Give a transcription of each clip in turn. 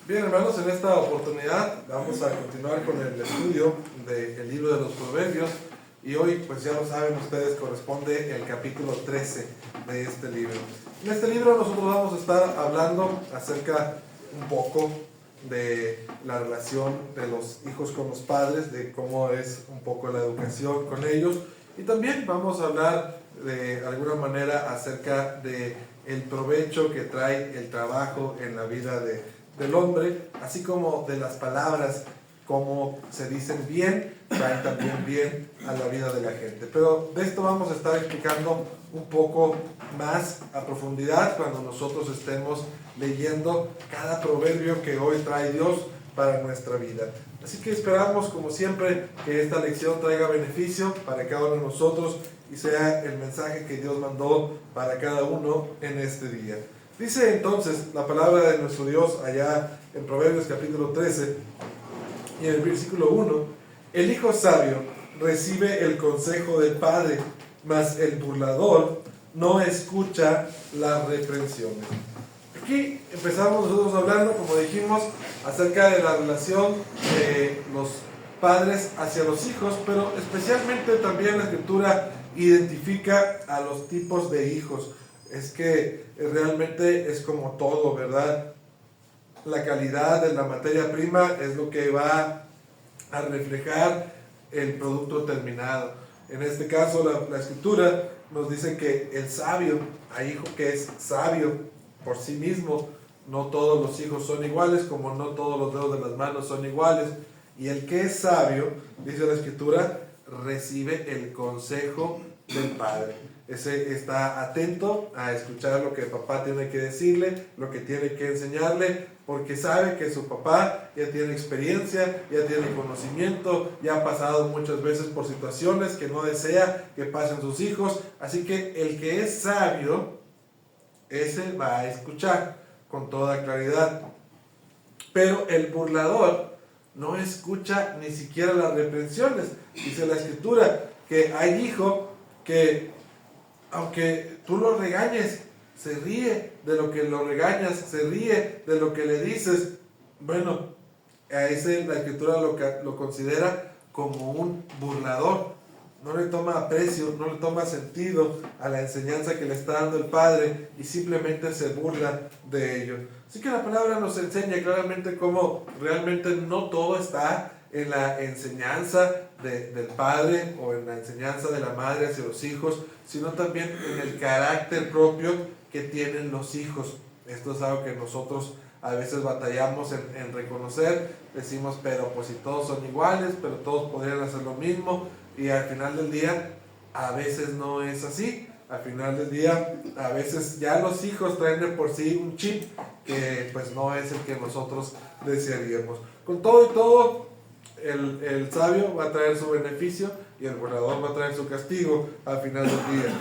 Bien, hermanos, en esta oportunidad vamos a continuar con el estudio del libro de los Proverbios y hoy, pues ya lo saben ustedes, corresponde el capítulo 13 de este libro. En este libro nosotros vamos a estar hablando acerca un poco de la relación de los hijos con los padres, de cómo es un poco la educación con ellos, y también vamos a hablar de alguna manera acerca de el provecho que trae el trabajo en la vida del hombre, así como de las palabras, como se dicen bien, traen también bien a la vida de la gente. Pero de esto vamos a estar explicando un poco más a profundidad cuando nosotros estemos leyendo cada proverbio que hoy trae Dios para nuestra vida. Así que esperamos, como siempre, que esta lección traiga beneficio para cada uno de nosotros y sea el mensaje que Dios mandó para cada uno en este día. Dice entonces la palabra de nuestro Dios allá en Proverbios capítulo 13 y en el versículo 1: el hijo sabio recibe el consejo del padre, mas el burlador no escucha las reprensiones. Aquí empezamos nosotros hablando, como dijimos, acerca de la relación de los padres hacia los hijos, pero especialmente también la Escritura identifica a los tipos de hijos. Es que realmente es como todo, ¿verdad? La calidad de la materia prima es lo que va a reflejar el producto terminado. En este caso, la Escritura nos dice que el sabio, hay hijo que es sabio por sí mismo. No todos los hijos son iguales, como no todos los dedos de las manos son iguales. Y el que es sabio, dice la Escritura, recibe el consejo del padre. Ese está atento a escuchar lo que el papá tiene que decirle, lo que tiene que enseñarle, porque sabe que su papá ya tiene experiencia, ya tiene conocimiento, ya ha pasado muchas veces por situaciones que no desea que pasen sus hijos. Así que el que es sabio, ese va a escuchar con toda claridad. Pero el burlador no escucha ni siquiera las reprensiones. Dice la Escritura que hay hijo que, aunque tú lo regañes, se ríe de lo que lo regañas, se ríe de lo que le dices. Bueno, a ese la Escritura lo considera como un burlador. No le toma aprecio, no le toma sentido a la enseñanza que le está dando el padre y simplemente se burla de ello. Así que la palabra nos enseña claramente cómo realmente no todo está en la enseñanza del padre o en la enseñanza de la madre hacia los hijos, sino también en el carácter propio que tienen los hijos. Esto es algo que nosotros a veces batallamos en reconocer. Decimos, pero pues si todos son iguales, pero todos podrían hacer lo mismo. Y al final del día, a veces no es así. Al final del día, a veces ya los hijos traen de por sí un chip que pues no es el que nosotros desearíamos. Con todo y todo, el sabio va a traer su beneficio y el burlador va a traer su castigo al final del día.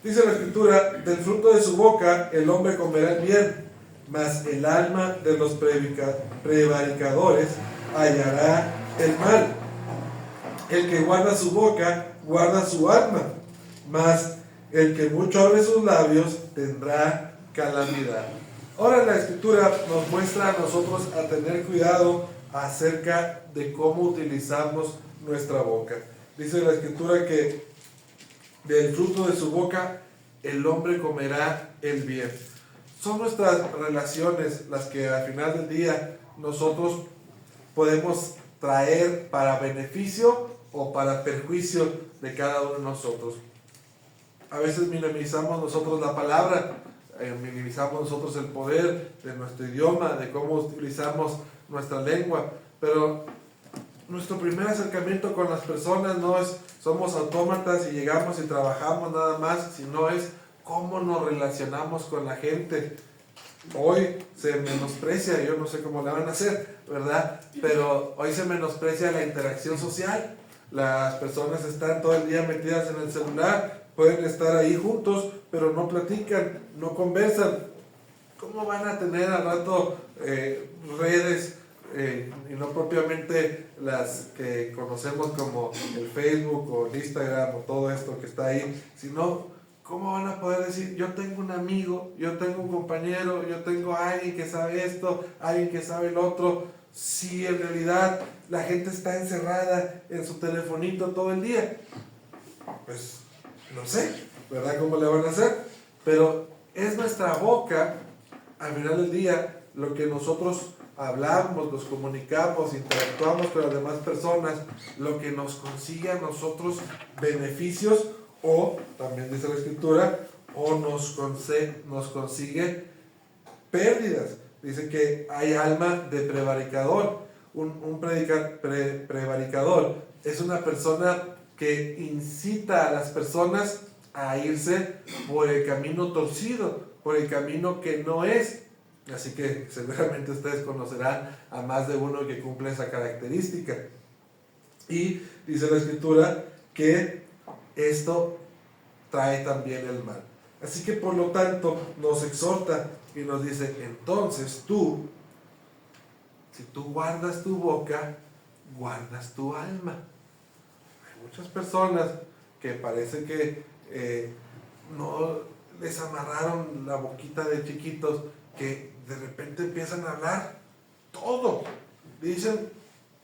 Dice la Escritura, del fruto de su boca el hombre comerá el bien, mas el alma de los prevaricadores hallará el mal. El que guarda su boca, guarda su alma, mas el que mucho abre sus labios tendrá calamidad. Ahora la Escritura nos muestra a nosotros a tener cuidado acerca de cómo utilizamos nuestra boca. Dice la Escritura que del fruto de su boca el hombre comerá el bien. Son nuestras relaciones las que al final del día nosotros podemos traer para beneficio o para perjuicio de cada uno de nosotros. A veces minimizamos nosotros la palabra, minimizamos nosotros el poder de nuestro idioma, de cómo utilizamos nuestra lengua, pero nuestro primer acercamiento con las personas no es somos autómatas y llegamos y trabajamos nada más, sino es cómo nos relacionamos con la gente. Hoy se menosprecia, yo no sé cómo la van a hacer, ¿verdad? Pero hoy se menosprecia la interacción social. Las personas están todo el día metidas en el celular, pueden estar ahí juntos, pero no platican, no conversan. ¿Cómo van a tener al rato redes y no propiamente las que conocemos como el Facebook o el Instagram o todo esto que está ahí, sino ¿cómo van a poder decir, yo tengo un amigo, yo tengo un compañero, yo tengo a alguien que sabe esto, alguien que sabe el otro, si en realidad la gente está encerrada en su telefonito todo el día? Pues no sé, ¿verdad? ¿Cómo le van a hacer? Pero es nuestra boca, al final del día, lo que nosotros hablamos, nos comunicamos, interactuamos con las demás personas, lo que nos consigue a nosotros beneficios, o, también dice la Escritura, o nos consigue pérdidas. Dice que hay alma de prevaricador. Un prevaricador es una persona que incita a las personas a irse por el camino torcido, por el camino que no es. Así que seguramente ustedes conocerán a más de uno que cumple esa característica. Y dice la Escritura que esto trae también el mal. Así que por lo tanto nos exhorta y nos dice, entonces tú, si tú guardas tu boca, guardas tu alma. Hay muchas personas que parece que no les amarraron la boquita de chiquitos, que de repente empiezan a hablar todo, dicen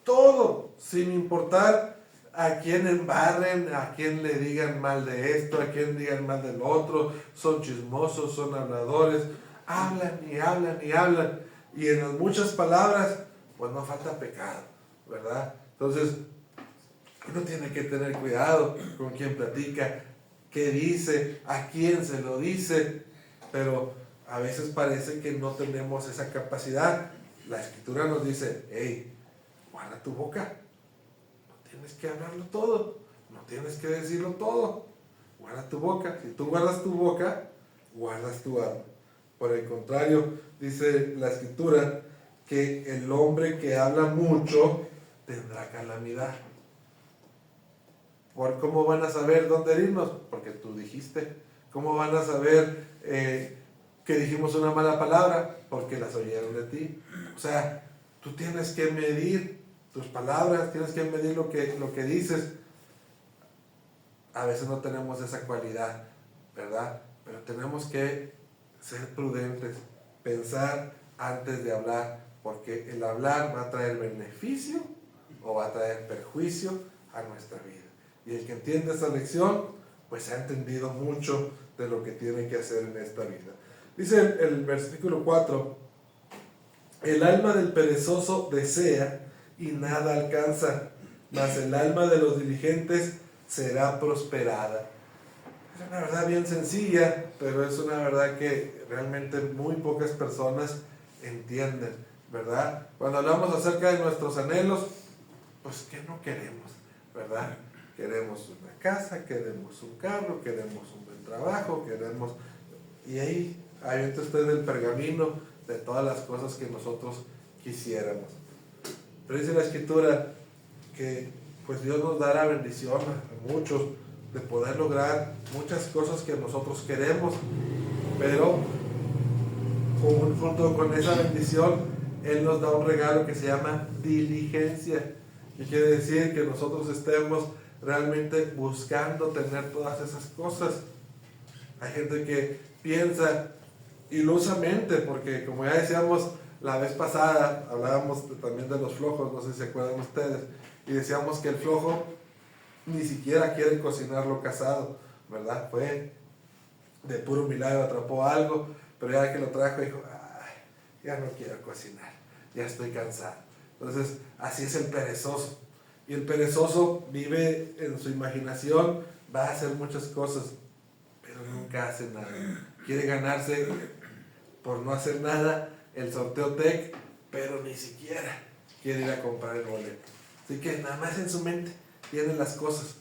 todo, sin importar a quién embarren, a quién le digan mal de esto, a quién digan mal del otro. Son chismosos, son habladores, hablan y hablan y hablan, y en las muchas palabras pues no falta pecado, ¿verdad? Entonces uno tiene que tener cuidado con quién platica, qué dice, a quién se lo dice, pero a veces parece que no tenemos esa capacidad. La Escritura nos dice, hey, guarda tu boca, no tienes que hablarlo todo, no tienes que decirlo todo, guarda tu boca. Si tú guardas tu boca, guardas tu alma. Por el contrario, dice la Escritura que el hombre que habla mucho tendrá calamidad. ¿Por cómo van a saber dónde irnos? Porque tú dijiste. ¿Cómo van a saber que dijimos una mala palabra? Porque las oyeron de ti. O sea, tú tienes que medir tus palabras, tienes que medir lo que dices. A veces no tenemos esa cualidad, ¿verdad? Pero tenemos que ser prudentes, pensar antes de hablar, porque el hablar va a traer beneficio o va a traer perjuicio a nuestra vida. Y el que entiende esa lección, pues ha entendido mucho de lo que tiene que hacer en esta vida. Dice el versículo 4, el alma del perezoso desea y nada alcanza, mas el alma de los diligentes será prosperada. Es una verdad bien sencilla, pero es una verdad que realmente muy pocas personas entienden, ¿verdad? Cuando hablamos acerca de nuestros anhelos, pues ¿qué no queremos, verdad? Queremos una casa, queremos un carro, queremos un buen trabajo, queremos... Y ahí avienta usted el pergamino de todas las cosas que nosotros quisiéramos. Pero dice la Escritura que pues Dios nos da la bendición a muchos de poder lograr muchas cosas que nosotros queremos, pero junto con esa bendición Él nos da un regalo que se llama diligencia, que quiere decir que nosotros estemos realmente buscando tener todas esas cosas. Hay gente que piensa ilusamente, porque como ya decíamos la vez pasada, hablábamos también de los flojos, no sé si se acuerdan ustedes, y decíamos que el flojo ni siquiera quiere cocinar lo casado, ¿verdad? Fue de puro milagro, atrapó algo, pero ya que lo trajo dijo, ay, ya no quiero cocinar, ya estoy cansado. Entonces así es el perezoso. Y el perezoso vive en su imaginación, va a hacer muchas cosas, pero nunca hace nada. Quiere ganarse, por no hacer nada, el sorteo TEC, pero ni siquiera quiere ir a comprar el boleto. Así que nada más en su mente tiene las cosas.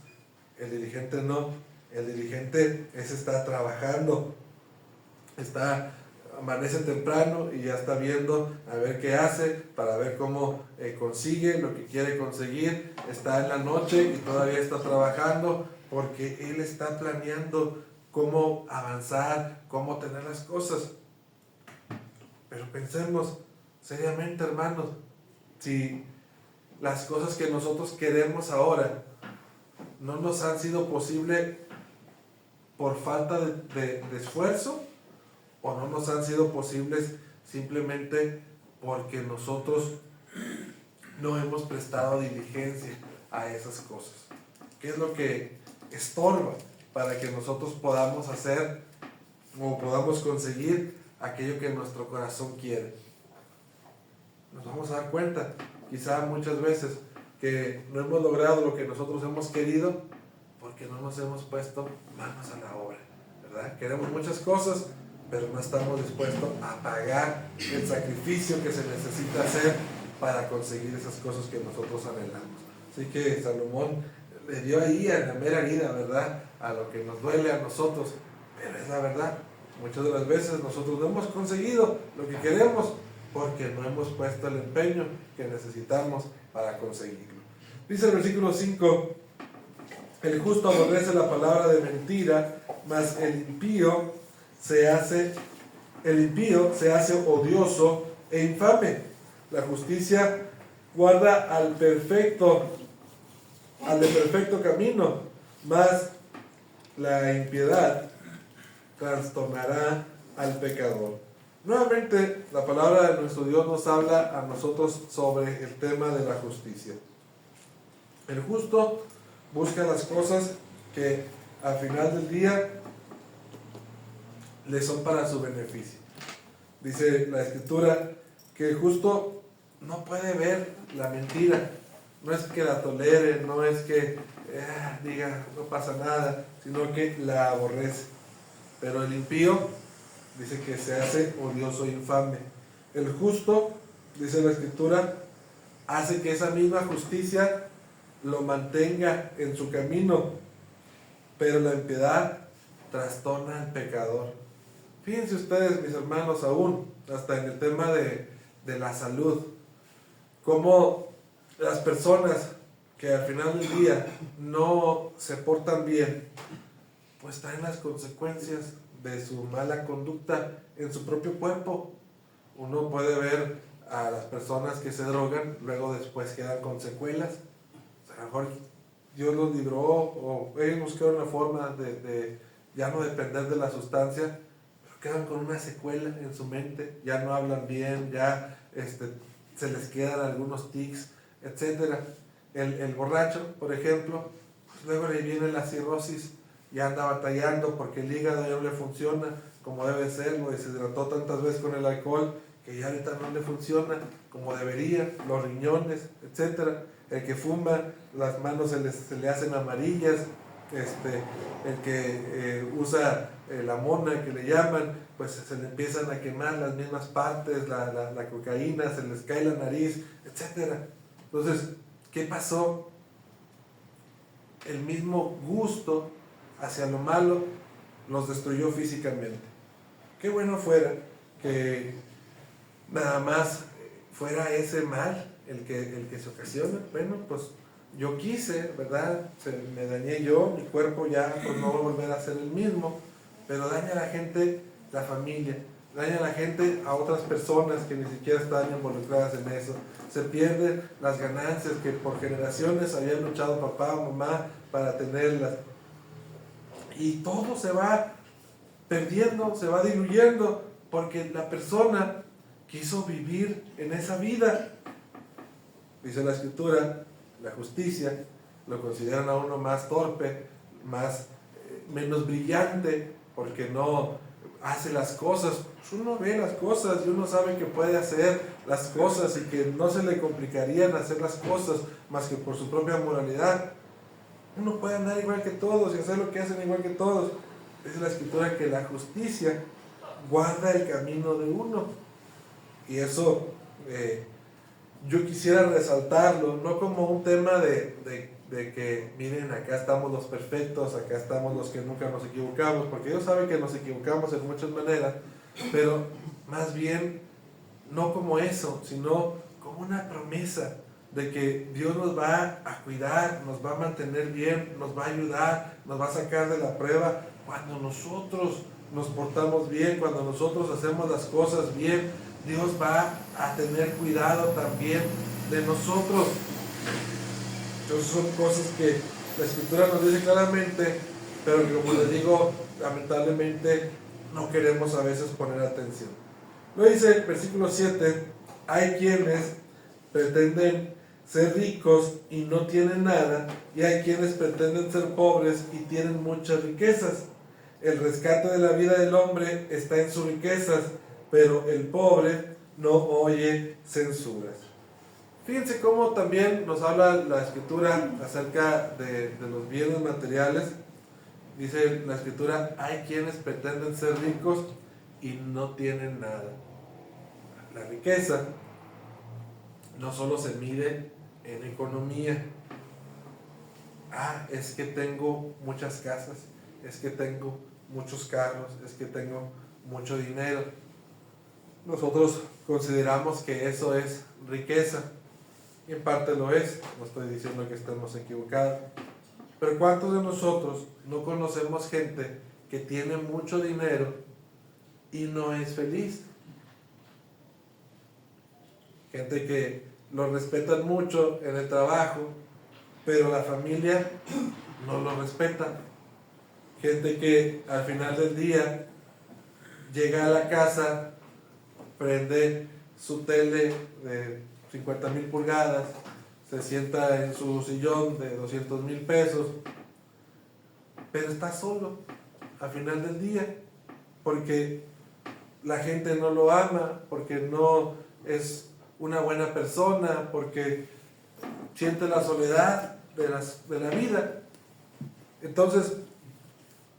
El diligente no. El diligente está trabajando, amanece temprano y ya está viendo a ver qué hace, para ver cómo consigue lo que quiere conseguir. Está en la noche y todavía está trabajando, porque él está planeando cómo avanzar, cómo tener las cosas. Pero pensemos seriamente, hermanos, si las cosas que nosotros queremos ahora no nos han sido posible por falta de esfuerzo, o no nos han sido posibles simplemente porque nosotros no hemos prestado diligencia a esas cosas. ¿Qué es lo que estorba para que nosotros podamos hacer o podamos conseguir aquello que nuestro corazón quiere? Nos vamos a dar cuenta, quizá muchas veces, que no hemos logrado lo que nosotros hemos querido porque no nos hemos puesto manos a la obra, ¿verdad? Queremos muchas cosas, pero no estamos dispuestos a pagar el sacrificio que se necesita hacer para conseguir esas cosas que nosotros anhelamos. Así que Salomón le dio ahí a la mera herida, ¿verdad?, a lo que nos duele a nosotros, pero es la verdad. Muchas de las veces nosotros no hemos conseguido lo que queremos porque no hemos puesto el empeño que necesitamos para conseguirlo. Dice el versículo 5: el justo aborrece la palabra de mentira, mas el impío se hace odioso e infame. La justicia guarda al de perfecto camino, mas la impiedad trastornará al pecador. Nuevamente, la palabra de nuestro Dios nos habla a nosotros sobre el tema de la justicia. El justo busca las cosas que al final del día le son para su beneficio. Dice la Escritura que el justo no puede ver la mentira, no es que la tolere, no es que diga no pasa nada, sino que la aborrece. Pero el impío dice que se hace odioso e infame. El justo, dice la Escritura, hace que esa misma justicia lo mantenga en su camino, pero la impiedad trastorna al pecador. Fíjense ustedes, mis hermanos, aún hasta en el tema de la salud, cómo las personas que al final del día no se portan bien, pues traen las consecuencias de su mala conducta en su propio cuerpo. Uno puede ver a las personas que se drogan, luego después quedan con secuelas. A lo mejor Dios los libró o ellos buscaron una forma de ya no depender de la sustancia, pero quedan con una secuela en su mente, ya no hablan bien, ya se les quedan algunos tics, etc. El borracho, por ejemplo, pues luego le viene la cirrosis y anda batallando porque el hígado ya no le funciona como debe ser, lo deshidrató tantas veces con el alcohol que ya ahorita no le funciona como debería, los riñones, etc. El que fuma, las manos se le hacen amarillas, el que usa la mona que le llaman, pues se le empiezan a quemar las mismas partes, la cocaína, se les cae la nariz, etc. Entonces, ¿qué pasó? El mismo gusto hacia lo malo los destruyó físicamente. Qué bueno fuera que nada más fuera ese mal el que se ocasiona. Bueno, pues yo quise, ¿verdad? Me dañé yo, mi cuerpo ya pues no va a volver a ser el mismo, pero daña a la gente, la familia, daña a la gente, a otras personas que ni siquiera están involucradas en eso. Se pierden las ganancias que por generaciones habían luchado papá o mamá para tenerlas. Y todo se va perdiendo, se va diluyendo, porque la persona quiso vivir en esa vida. Dice la Escritura, la justicia lo consideran a uno más torpe, menos brillante, porque no hace las cosas. Pues uno ve las cosas y uno sabe que puede hacer las cosas y que no se le complicarían hacer las cosas más que por su propia moralidad. Uno puede andar igual que todos y hacer lo que hacen igual que todos. Dice la Escritura que la justicia guarda el camino de uno. Y eso yo quisiera resaltarlo, no como un tema de que miren, acá estamos los perfectos, acá estamos los que nunca nos equivocamos, porque Dios sabe que nos equivocamos en muchas maneras, pero más bien no como eso, sino como una promesa de que Dios nos va a cuidar, nos va a mantener bien, nos va a ayudar, nos va a sacar de la prueba cuando nosotros nos portamos bien, cuando nosotros hacemos las cosas bien. Dios va a tener cuidado también de nosotros. Entonces son cosas que la Escritura nos dice claramente, pero que, como les digo, lamentablemente no queremos a veces poner atención. Lo dice el versículo 7, hay quienes pretenden ser ricos y no tienen nada, y hay quienes pretenden ser pobres y tienen muchas riquezas. El rescate de la vida del hombre está en sus riquezas, pero el pobre no oye censuras. Fíjense cómo también nos habla la Escritura acerca de los bienes materiales. Dice la Escritura, hay quienes pretenden ser ricos y no tienen nada. La riqueza no solo se mide en economía. Es que tengo muchas casas, es que tengo muchos carros, es que tengo mucho dinero. Nosotros consideramos que eso es riqueza, y en parte lo es, no estoy diciendo que estemos equivocados, pero ¿cuántos de nosotros no conocemos gente que tiene mucho dinero y no es feliz? Gente que lo respetan mucho en el trabajo, pero la familia no lo respeta. Gente que al final del día llega a la casa, prende su tele de 50,000 pulgadas, se sienta en su sillón de 200,000 pesos, pero está solo al final del día, porque la gente no lo ama, porque no es una buena persona, porque siente la soledad de la vida. Entonces,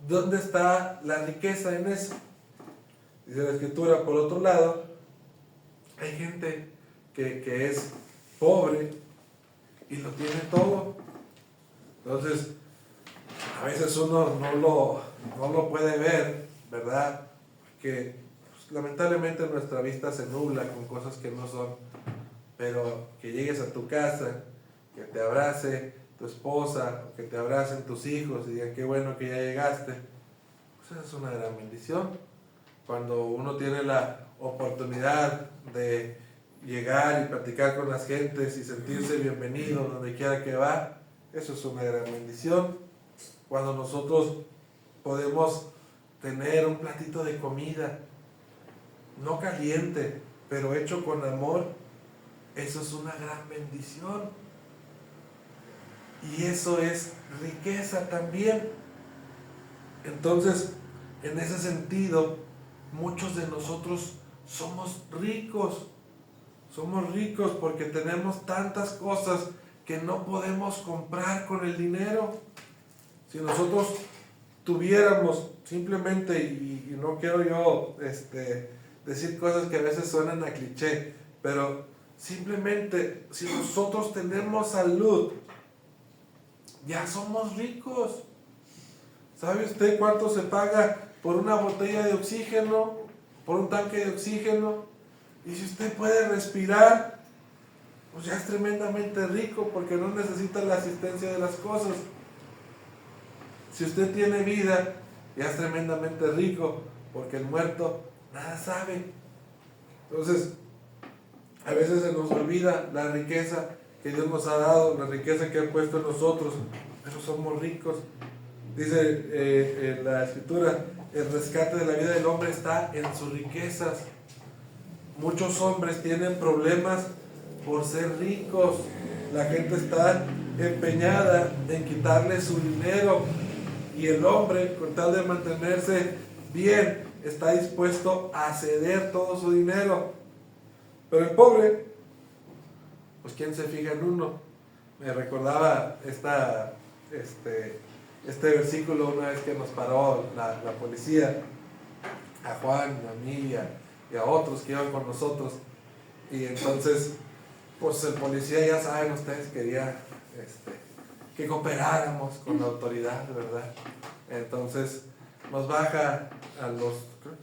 ¿dónde está la riqueza en eso? Dice la Escritura, por otro lado, hay gente que es pobre y lo tiene todo. Entonces, a veces uno no lo puede ver, ¿verdad? Porque pues, lamentablemente nuestra vista se nubla con cosas que no son. Pero que llegues a tu casa, que te abrace tu esposa, que te abracen tus hijos y digan qué bueno que ya llegaste, pues esa es una gran bendición. Cuando uno tiene la oportunidad de llegar y platicar con las gentes y sentirse bienvenido donde quiera que va, eso es una gran bendición. Cuando nosotros podemos tener un platito de comida, no caliente, pero hecho con amor, eso es una gran bendición. Y eso es riqueza también. Entonces, en ese sentido, muchos de nosotros somos ricos. Somos ricos porque tenemos tantas cosas que no podemos comprar con el dinero. Si nosotros tuviéramos simplemente, y no quiero yo decir cosas que a veces suenan a cliché, pero simplemente si nosotros tenemos salud, ya somos ricos. ¿Sabe usted cuánto se paga por una botella de oxígeno, por un tanque de oxígeno? Y si usted puede respirar, pues ya es tremendamente rico porque no necesita la asistencia de las cosas. Si usted tiene vida, ya es tremendamente rico porque el muerto nada sabe. Entonces, a veces se nos olvida la riqueza que Dios nos ha dado, la riqueza que ha puesto en nosotros, pero somos ricos. Dice la Escritura, el rescate de la vida del hombre está en sus riquezas. Muchos hombres tienen problemas por ser ricos. La gente está empeñada en quitarle su dinero y el hombre, con tal de mantenerse bien, está dispuesto a ceder todo su dinero. Pero el pobre, pues ¿quién se fija en uno? Me recordaba este versículo una vez que nos paró la policía, a Juan, a mí y a otros que iban con nosotros. Y entonces, pues el policía, ya saben ustedes, quería que cooperáramos con la autoridad, ¿verdad? Entonces nos baja a los, creo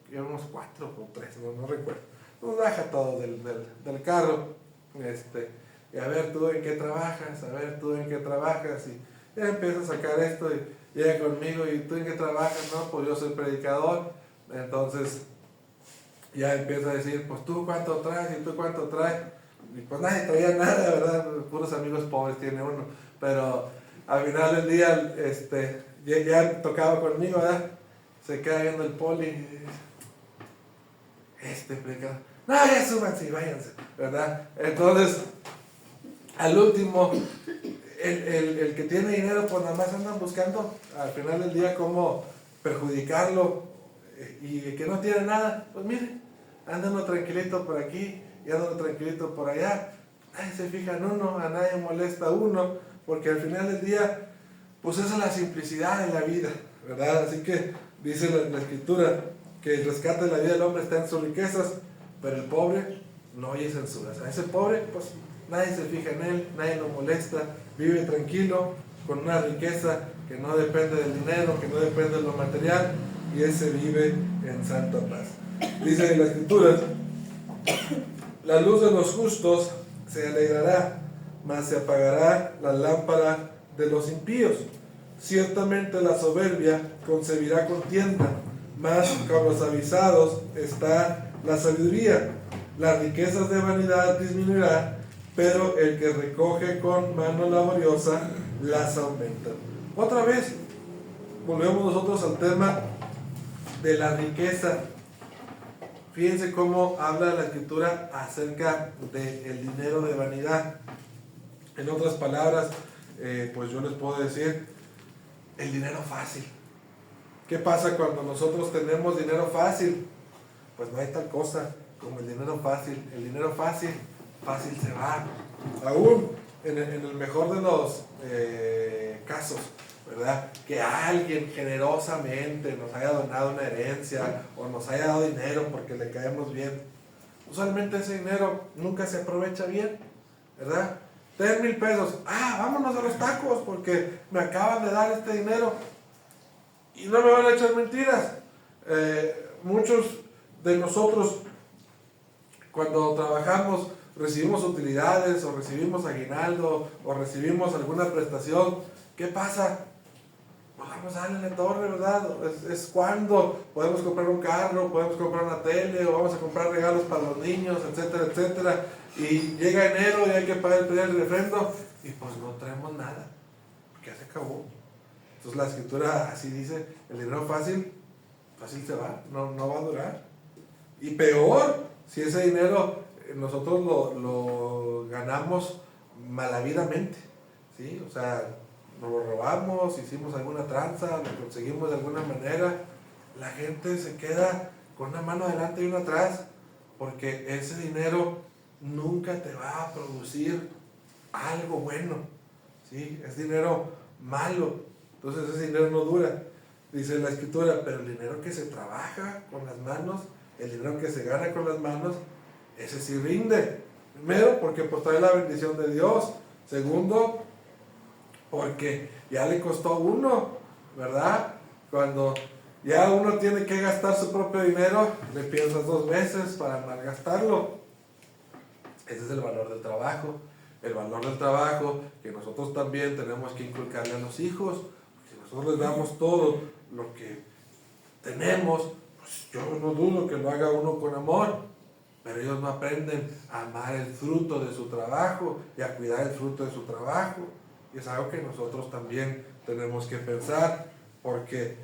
que íbamos 4 o 3, no recuerdo. Nos baja todo del carro, y a ver tú en qué trabajas, a ver tú en qué trabajas, y ya empieza a sacar esto y llega conmigo, y tú en qué trabajas, no, pues yo soy predicador. Entonces ya empieza a decir, pues tú cuánto traes y tú cuánto traes, y pues nadie traía nada, ¿verdad? Puros amigos pobres tiene uno, pero al final del día ya tocaba conmigo, ¿verdad? Se queda viendo el poli. Predicador. No, ya súbanse y váyanse, ¿verdad? Entonces, al último, el que tiene dinero, pues nada más andan buscando al final del día cómo perjudicarlo. Y el que no tiene nada, pues mire, andando tranquilito por aquí y andando tranquilito por allá. Nadie se fija en uno, a nadie molesta a uno, porque al final del día, pues esa es la simplicidad de la vida, ¿verdad? Así que dice la Escritura que el rescate de la vida del hombre está en sus riquezas, pero el pobre no oye censuras. A ese pobre, pues nadie se fija en él, nadie lo molesta, vive tranquilo, con una riqueza que no depende del dinero, que no depende de lo material, y ese vive en santa paz. Dice en la Escritura, la luz de los justos se alegrará, mas se apagará la lámpara de los impíos. Ciertamente la soberbia concebirá contienda, mas con los avisados está la sabiduría. Las riquezas de vanidad disminuirán, pero el que recoge con mano laboriosa las aumenta. Otra vez, volvemos nosotros al tema de la riqueza. Fíjense cómo habla la Escritura acerca del dinero de vanidad. En otras palabras, pues yo les puedo decir, el dinero fácil. ¿Qué pasa cuando nosotros tenemos dinero fácil? Pues no hay tal cosa como el dinero fácil. El dinero fácil, fácil se va. Aún en el mejor de los casos, ¿verdad? Que alguien generosamente nos haya donado una herencia o nos haya dado dinero porque le caemos bien. Usualmente ese dinero nunca se aprovecha bien, ¿verdad? Ten 1,000 pesos. Vámonos a los tacos porque me acaban de dar este dinero. Y no me van a echar mentiras. Muchos de nosotros, cuando trabajamos, recibimos utilidades o recibimos aguinaldo o recibimos alguna prestación. ¿Qué pasa? Pues vamos a darle la torre, ¿verdad? Es cuando podemos comprar un carro, podemos comprar una tele o vamos a comprar regalos para los niños, etcétera, etcétera. Y llega enero y hay que pagar el primer refrendo y pues no traemos nada, porque ya se acabó. Entonces la Escritura así dice, el dinero fácil se va, no va a durar. Y peor, si ese dinero nosotros lo ganamos malavidamente, ¿sí? O sea, nos lo robamos, hicimos alguna tranza, lo conseguimos de alguna manera, la gente se queda con una mano adelante y una atrás, porque ese dinero nunca te va a producir algo bueno, ¿sí? Es dinero malo, entonces ese dinero no dura. Dice la Escritura, pero el dinero que se trabaja con las manos, el dinero que se gana con las manos, ese sí rinde. Primero, porque pues trae la bendición de Dios. Segundo, porque ya le costó a uno, ¿verdad? Cuando ya uno tiene que gastar su propio dinero, le piensas 2 veces para malgastarlo. Ese es el valor del trabajo. El valor del trabajo que nosotros también tenemos que inculcarle a los hijos. Si nosotros les damos todo lo que tenemos, pues yo no dudo que lo haga uno con amor, pero ellos no aprenden a amar el fruto de su trabajo y a cuidar el fruto de su trabajo. Y es algo que nosotros también tenemos que pensar, porque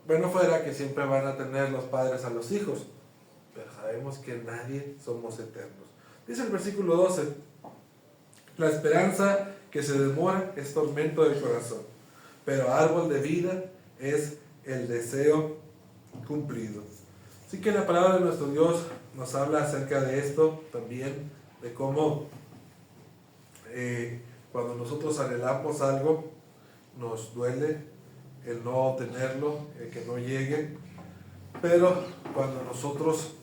bueno fuera que siempre van a tener los padres a los hijos, pero sabemos que nadie somos eternos. Dice el versículo 12, la esperanza que se demora es tormento del corazón, pero árbol de vida es el deseo cumplido. Así que la palabra de nuestro Dios nos habla acerca de esto también, de cómo cuando nosotros anhelamos algo, nos duele el no tenerlo, el que no llegue, pero cuando nosotros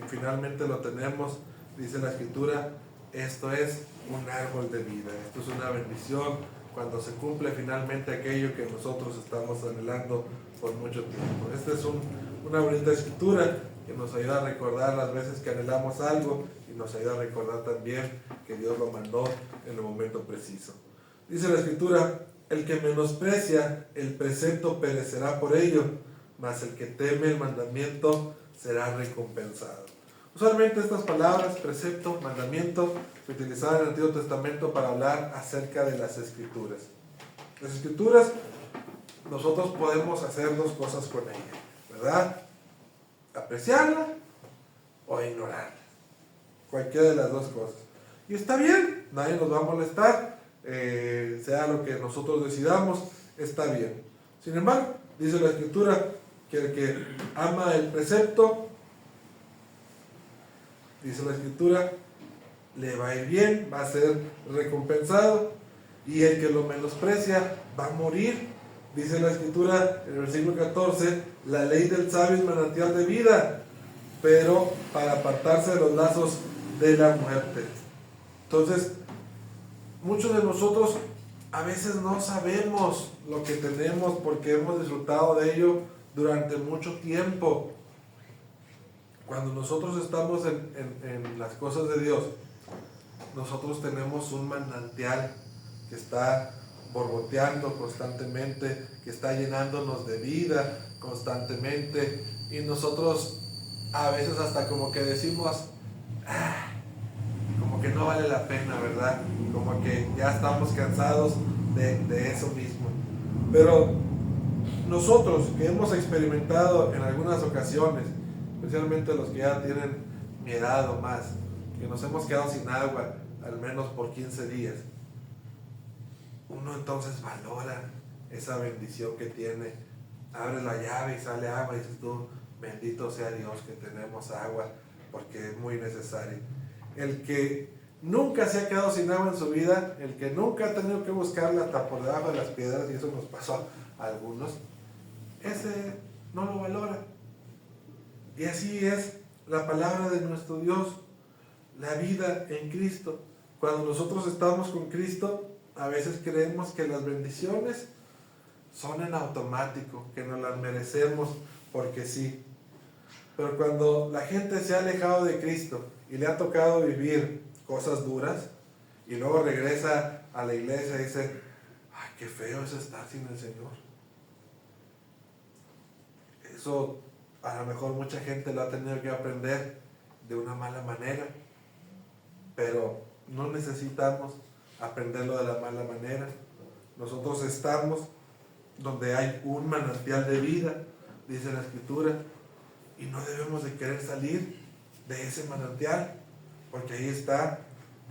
finalmente lo tenemos, dice la Escritura, esto es un árbol de vida, esto es una bendición, cuando se cumple finalmente aquello que nosotros estamos anhelando por mucho tiempo. Esta es una bonita Escritura que nos ayuda a recordar las veces que anhelamos algo y nos ayuda a recordar también que Dios lo mandó en el momento preciso. Dice la Escritura, el que menosprecia el precepto perecerá por ello, mas el que teme el mandamiento será recompensado. Usualmente estas palabras, precepto, mandamiento, se utilizaban en el Antiguo Testamento para hablar acerca de las Escrituras. Las Escrituras nosotros podemos hacer dos cosas con ella, ¿verdad? Apreciarla o ignorarla. Cualquiera de las dos cosas. Y está bien, nadie nos va a molestar, sea lo que nosotros decidamos, está bien. Sin embargo, dice la Escritura que el que ama el precepto, dice la Escritura, le va a ir bien, va a ser recompensado, y el que lo menosprecia va a morir. Dice la Escritura en el versículo 14, la ley del sabio es manantial de vida, pero para apartarse de los lazos de la muerte. Entonces, muchos de nosotros a veces no sabemos lo que tenemos porque hemos disfrutado de ello durante mucho tiempo. Cuando nosotros estamos en las cosas de Dios, nosotros tenemos un manantial que está borboteando constantemente, que está llenándonos de vida constantemente, y nosotros a veces hasta como que decimos, como que no vale la pena, ¿verdad? Como que ya estamos cansados de eso mismo. Pero nosotros que hemos experimentado en algunas ocasiones, especialmente los que ya tienen mi edad o más, que nos hemos quedado sin agua al menos por 15 días, uno entonces valora esa bendición que tiene. Abre la llave y sale agua y dices tú, bendito sea Dios que tenemos agua, porque es muy necesario. El que nunca se ha quedado sin agua en su vida, el que nunca ha tenido que buscarla hasta por debajo de las piedras, y eso nos pasó a algunos, ese no lo valora. Y así es la palabra de nuestro Dios, la vida en Cristo. Cuando nosotros estamos con Cristo, a veces creemos que las bendiciones son en automático, que nos las merecemos porque sí. Pero cuando la gente se ha alejado de Cristo y le ha tocado vivir cosas duras, y luego regresa a la iglesia y dice, ay, qué feo es estar sin el Señor. Eso a lo mejor mucha gente lo ha tenido que aprender de una mala manera, pero no necesitamos aprenderlo de la mala manera. Nosotros estamos donde hay un manantial de vida, dice la Escritura, y no debemos de querer salir de ese manantial, porque ahí está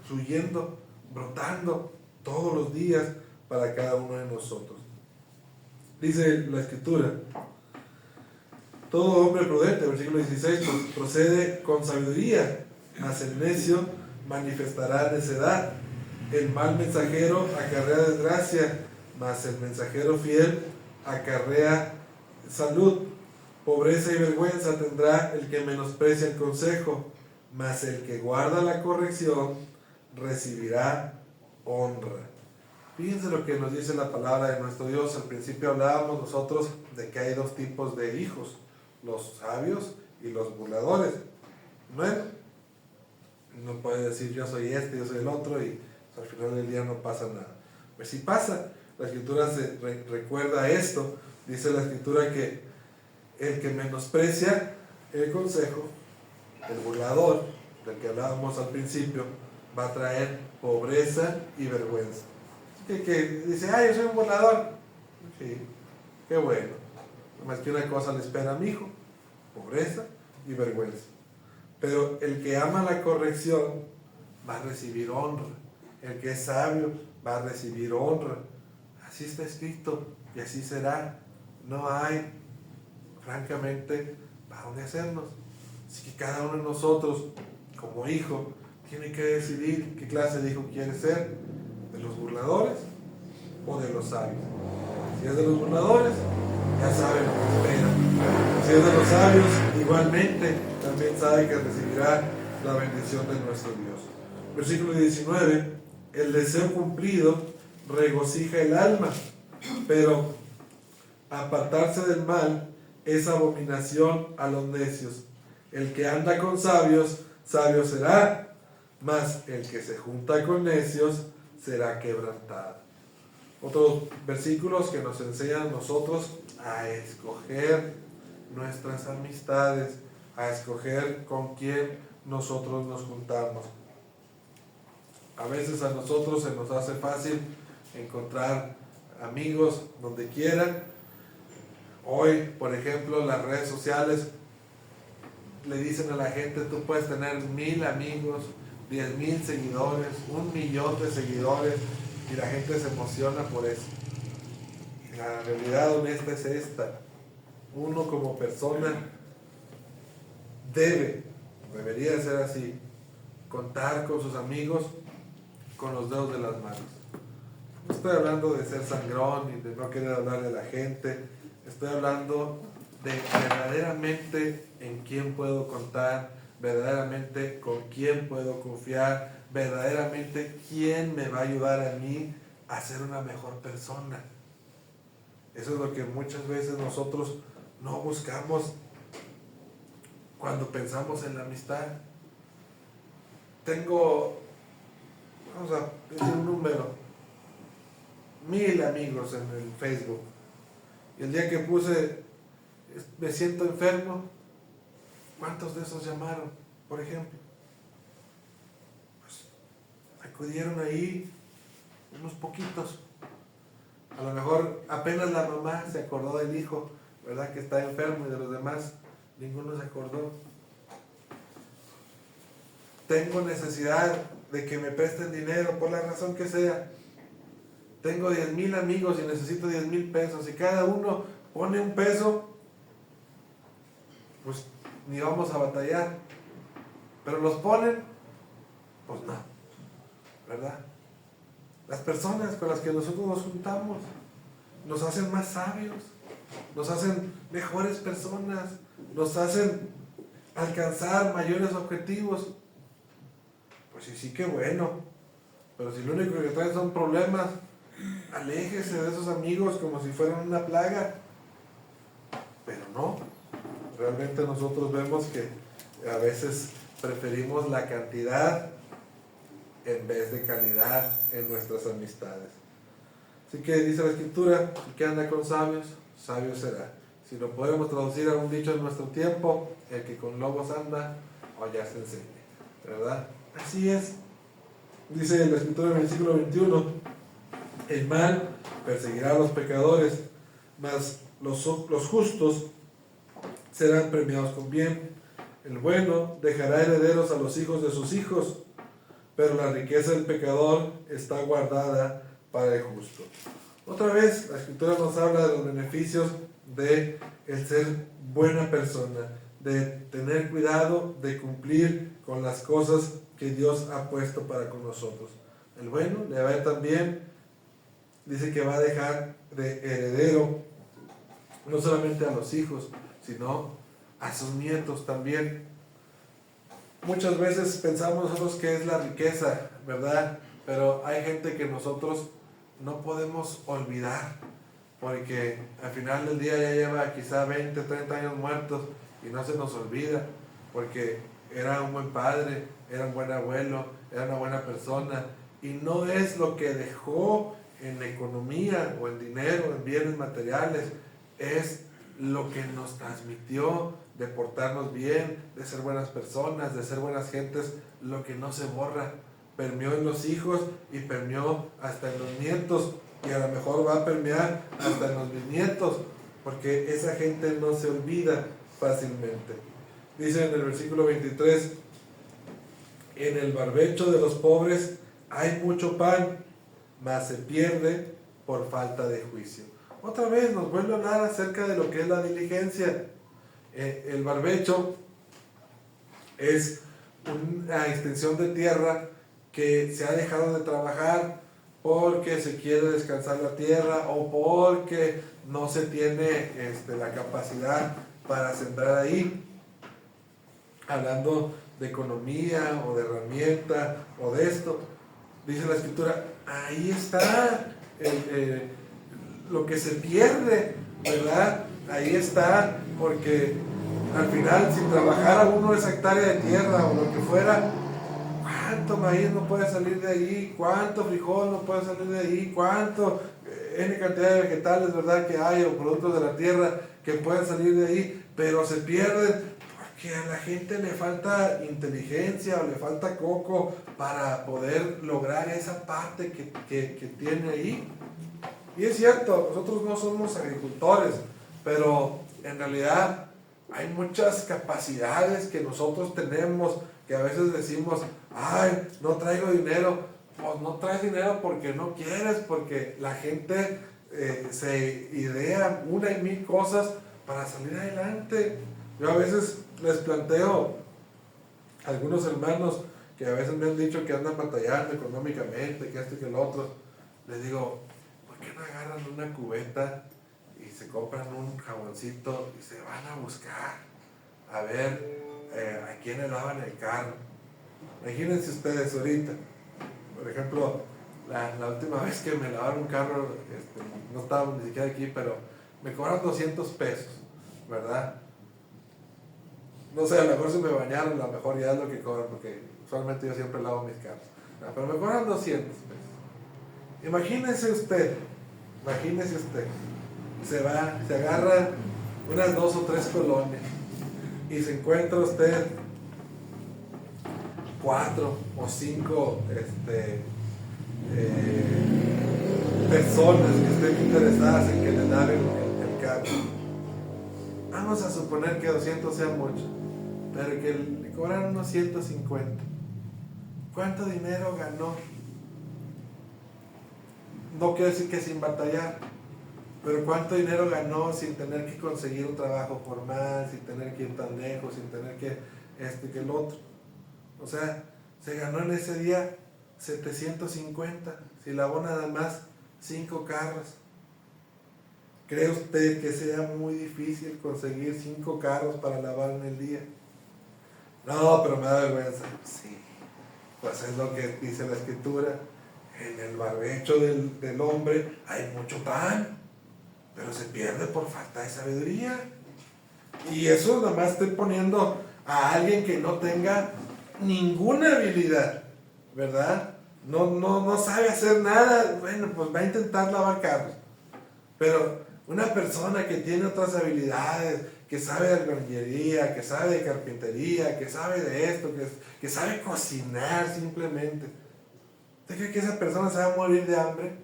fluyendo, brotando todos los días para cada uno de nosotros. Dice la Escritura, todo hombre prudente, versículo 16, procede con sabiduría, mas el necio manifestará necedad. El mal mensajero acarrea desgracia, mas el mensajero fiel acarrea salud. Pobreza y vergüenza tendrá el que menosprecia el consejo, mas el que guarda la corrección recibirá honra. Fíjense lo que nos dice la palabra de nuestro Dios. Al principio hablábamos nosotros de que hay dos tipos de hijos, los sabios y los burladores. Bueno, no puede decir yo soy este, yo soy el otro, y al final del día no pasa nada. Pues sí pasa. La Escritura se recuerda esto. Dice la Escritura que el que menosprecia el consejo, el burlador, del que hablábamos al principio, va a traer pobreza y vergüenza. Que dice, yo soy un burlador. Sí, qué bueno. Más que una cosa le espera a mi hijo, pobreza y vergüenza. Pero el que ama la corrección va a recibir honra. El que es sabio va a recibir honra. Así está escrito y así será. No hay, francamente, para dónde hacernos. Así que cada uno de nosotros, como hijo, tiene que decidir qué clase de hijo quiere ser, de los burladores o de los sabios. Si es de los burladores, ya sabe lo que espera. Si es de los sabios, igualmente también sabe que recibirá la bendición de nuestro Dios. Versículo 19, el deseo cumplido regocija el alma, pero apartarse del mal es abominación a los necios. El que anda con sabios, sabio será, mas el que se junta con necios será quebrantado. Otros versículos que nos enseñan a nosotros a escoger nuestras amistades, a escoger con quién nosotros nos juntamos. A veces a nosotros se nos hace fácil encontrar amigos donde quiera, Hoy, por ejemplo, las redes sociales le dicen a la gente, tú puedes tener 1000 amigos, 10,000 seguidores, 1,000,000 de seguidores, y la gente se emociona por eso. Y la realidad honesta es esta: uno como persona debería ser así, contar con sus amigos con los dedos de las manos. No estoy hablando de ser sangrón y de no querer hablar de la gente, estoy hablando de verdaderamente en quién puedo contar, verdaderamente con quién puedo confiar, verdaderamente quién me va a ayudar a mí a ser una mejor persona. Eso es lo que muchas veces nosotros no buscamos cuando pensamos en la amistad. Tengo, vamos a decir un número, 1000 amigos en el Facebook. Y el día que puse me siento enfermo, ¿cuántos de esos llamaron, por ejemplo? Pues acudieron ahí unos poquitos. A lo mejor apenas la mamá se acordó del hijo, ¿verdad?, que está enfermo, y de los demás ninguno se acordó. Tengo necesidad de que me presten dinero, por la razón que sea. Tengo 10,000 amigos y necesito 10,000 pesos, y cada uno pone un peso, pues ni vamos a batallar. Pero los ponen, pues no, ¿verdad? Las personas con las que nosotros nos juntamos nos hacen más sabios, nos hacen mejores personas, nos hacen alcanzar mayores objetivos. Pues sí, qué bueno. Pero si lo único que traen son problemas, aléjese de esos amigos como si fueran una plaga. Pero no, realmente nosotros vemos que a veces preferimos la cantidad en vez de calidad en nuestras amistades. Así que dice la Escritura, el que anda con sabios, sabio será. Si lo podemos traducir a un dicho en nuestro tiempo, el que con lobos anda, ya se enseña, ¿verdad? Así es. Dice la Escritura en el versículo 21, el mal perseguirá a los pecadores, mas los justos serán premiados con bien. El bueno dejará herederos a los hijos de sus hijos, pero la riqueza del pecador está guardada para el justo. Otra vez, la Escritura nos habla de los beneficios de el ser buena persona, de tener cuidado, de cumplir con las cosas que Dios ha puesto para con nosotros. El bueno le va a ver también, dice que va a dejar de heredero no solamente a los hijos, sino a sus nietos también. Muchas veces pensamos nosotros que es la riqueza, ¿verdad? Pero hay gente que nosotros no podemos olvidar, porque al final del día ya lleva quizá 20, 30 años muertos y no se nos olvida, porque era un buen padre, era un buen abuelo, era una buena persona, y no es lo que dejó en economía o en dinero, en bienes materiales, es lo que nos transmitió de portarnos bien, de ser buenas personas, de ser buenas gentes, lo que no se borra. Permeó en los hijos y permeó hasta en los nietos, y a lo mejor va a permear hasta en los bisnietos, porque esa gente no se olvida fácilmente. Dice en el versículo 23, en el barbecho de los pobres hay mucho pan, mas se pierde por falta de juicio. Otra vez nos vuelve a hablar acerca de lo que es la diligencia. El barbecho es una extensión de tierra que se ha dejado de trabajar porque se quiere descansar la tierra o porque no se tiene la capacidad para sembrar ahí. Hablando de economía o de herramienta o de esto, dice la Escritura, ahí está lo que se pierde, ¿verdad? Ahí está, porque al final, si trabajara uno esa hectárea de tierra o lo que fuera, ¿cuánto maíz no puede salir de ahí? ¿Cuánto frijol no puede salir de ahí? ¿Cuánto N cantidad de vegetales, ¿verdad?, que hay, o productos de la tierra que pueden salir de ahí? Pero se pierden porque a la gente le falta inteligencia o le falta coco para poder lograr esa parte que tiene ahí. Y es cierto, nosotros no somos agricultores, Pero en realidad hay muchas capacidades que nosotros tenemos que a veces decimos, ay, no traigo dinero. Pues no traes dinero porque no quieres, porque la gente se idea una y mil cosas para salir adelante. Yo a veces les planteo a algunos hermanos que a veces me han dicho que andan batallando económicamente, que esto y que lo otro. Les digo, ¿por qué no agarran una cubeta y se compran un jaboncito y se van a buscar a ver a quién le lavan el carro? Imagínense ustedes ahorita, por ejemplo, la última vez que me lavaron un carro, no estaba ni siquiera aquí, pero me cobraron 200 pesos, ¿verdad? No sé, a lo mejor si me bañaron, a lo mejor ya es lo que cobran, porque usualmente yo siempre lavo mis carros. Pero me cobran 200 pesos. Imagínese usted, se agarra unas 2 o 3 colonias y se encuentra usted 4 o 5 personas que estén interesadas en que le laven el carro. Vamos a suponer que 200 sea mucho, pero que le cobraron unos 150. ¿Cuánto dinero ganó? No quiero decir que sin batallar, pero ¿cuánto dinero ganó sin tener que conseguir un trabajo formal, sin tener que ir tan lejos, sin tener que que el otro? O sea, se ganó en ese día 750, si lavó nada más 5 carros. ¿Cree usted que sea muy difícil conseguir 5 carros para lavar en el día? No, pero me da vergüenza. Sí, pues es lo que dice la Escritura. En el barbecho del hombre hay mucho pan, pero se pierde por falta de sabiduría. Y eso nada más estoy poniendo a alguien que no tenga ninguna habilidad, ¿verdad? No sabe hacer nada. Bueno, pues va a intentar lavar carros. Pero una persona que tiene otras habilidades, que sabe de albañilería, que sabe de carpintería, que sabe de esto, que sabe cocinar simplemente, ¿usted cree que esa persona se va a morir de hambre?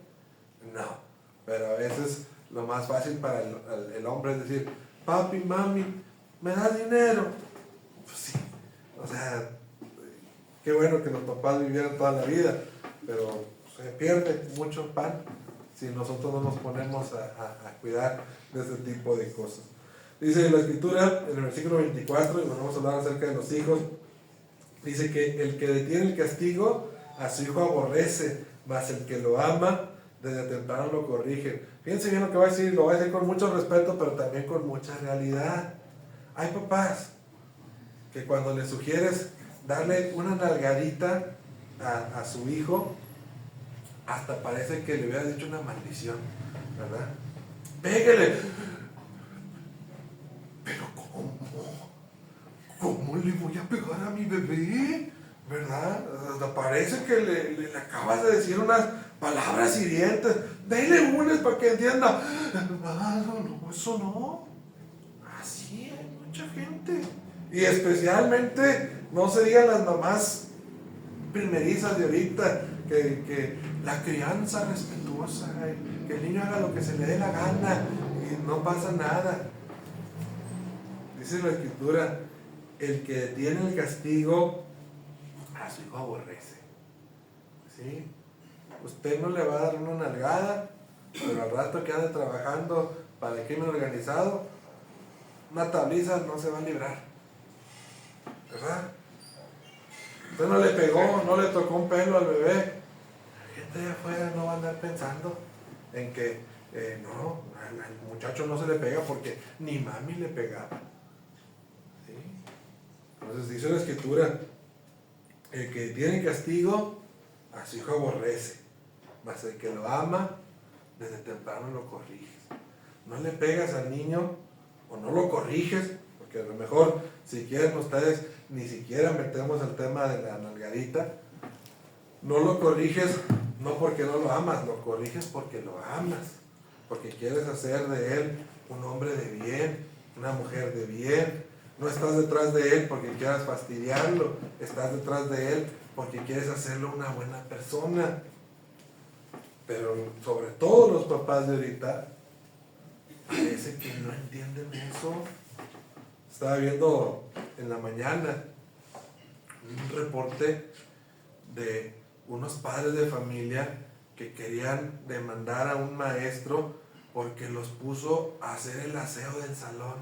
No, pero a veces lo más fácil para el hombre es decir, papi, mami, ¿me das dinero? Pues sí, o sea, qué bueno que los papás vivieran toda la vida, pero se pierde mucho pan si nosotros no nos ponemos a cuidar de ese tipo de cosas. Dice la Escritura, en el versículo 24, y vamos a hablar acerca de los hijos, dice que el que detiene el castigo a su hijo aborrece, mas el que lo ama desde temprano lo corrige. Fíjense bien lo que va a decir, lo va a decir con mucho respeto, pero también con mucha realidad. Hay papás que cuando le sugieres darle una nalgadita a su hijo, hasta parece que le hubiera dicho una maldición, ¿verdad? Pégale. Pero ¿cómo le voy a pegar a mi bebé? ¿Verdad? Hasta parece que le acabas de decir unas palabras hirientes. Dele unas para que entienda. No, eso no. Así hay mucha gente. Y especialmente, no se digan las mamás primerizas de ahorita, que la crianza respetuosa, que el niño haga lo que se le dé la gana y no pasa nada. Dice la Escritura, el que detiene el castigo a su hijo aborrece. ¿Sí? Usted no le va a dar una nalgada, pero al rato que ande trabajando para el crimen organizado, una tabliza no se va a librar, ¿verdad? Usted no le pegó, no le tocó un pelo al bebé. La gente de afuera no va a andar pensando en que no, al muchacho no se le pega porque ni mami le pegaba. ¿Sí? Entonces dice la Escritura, el que tiene castigo a su hijo aborrece, mas el que lo ama desde temprano lo corriges. No le pegas al niño o no lo corriges, porque a lo mejor si quieren ustedes ni siquiera metemos el tema de la nalgadita. No lo corriges no porque no lo amas, lo corriges porque lo amas, porque quieres hacer de él un hombre de bien, una mujer de bien. No estás detrás de él porque quieras fastidiarlo, estás detrás de él porque quieres hacerlo una buena persona. Pero sobre todo los papás de ahorita parece que no entienden eso. Estaba viendo en la mañana un reporte de unos padres de familia que querían demandar a un maestro porque los puso a hacer el aseo del salón,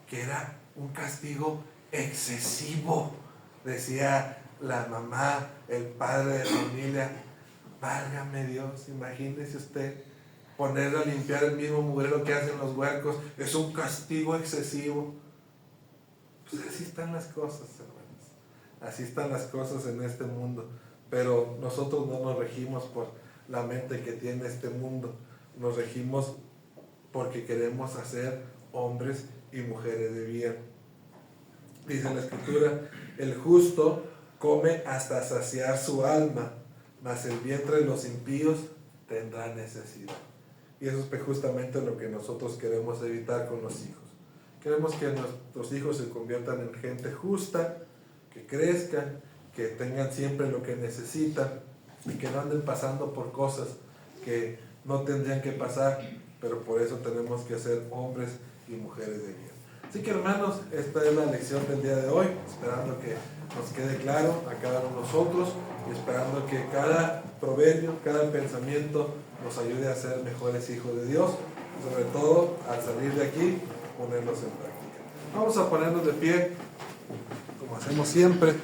que era un castigo excesivo. Decía la mamá, el padre de familia, válgame Dios, imagínese usted ponerle a limpiar el mismo mugrero que hacen los huercos, es un castigo excesivo. Pues así están las cosas, hermanos, así están las cosas en este mundo, pero nosotros no nos regimos por la mente que tiene este mundo, nos regimos porque queremos hacer hombres y mujeres de bien. Dice la Escritura, el justo come hasta saciar su alma, mas el vientre de los impíos tendrá necesidad. Y eso es justamente lo que nosotros queremos evitar con los hijos. Queremos que nuestros hijos se conviertan en gente justa, que crezcan, que tengan siempre lo que necesitan y que no anden pasando por cosas que no tendrían que pasar, pero por eso tenemos que ser hombres y mujeres de bien. Así que hermanos, esta es la lección del día de hoy, esperando que nos quede claro a cada uno de nosotros y esperando que cada proverbio, cada pensamiento nos ayude a ser mejores hijos de Dios, y sobre todo al salir de aquí, ponerlos en práctica. Vamos a ponernos de pie, como hacemos siempre.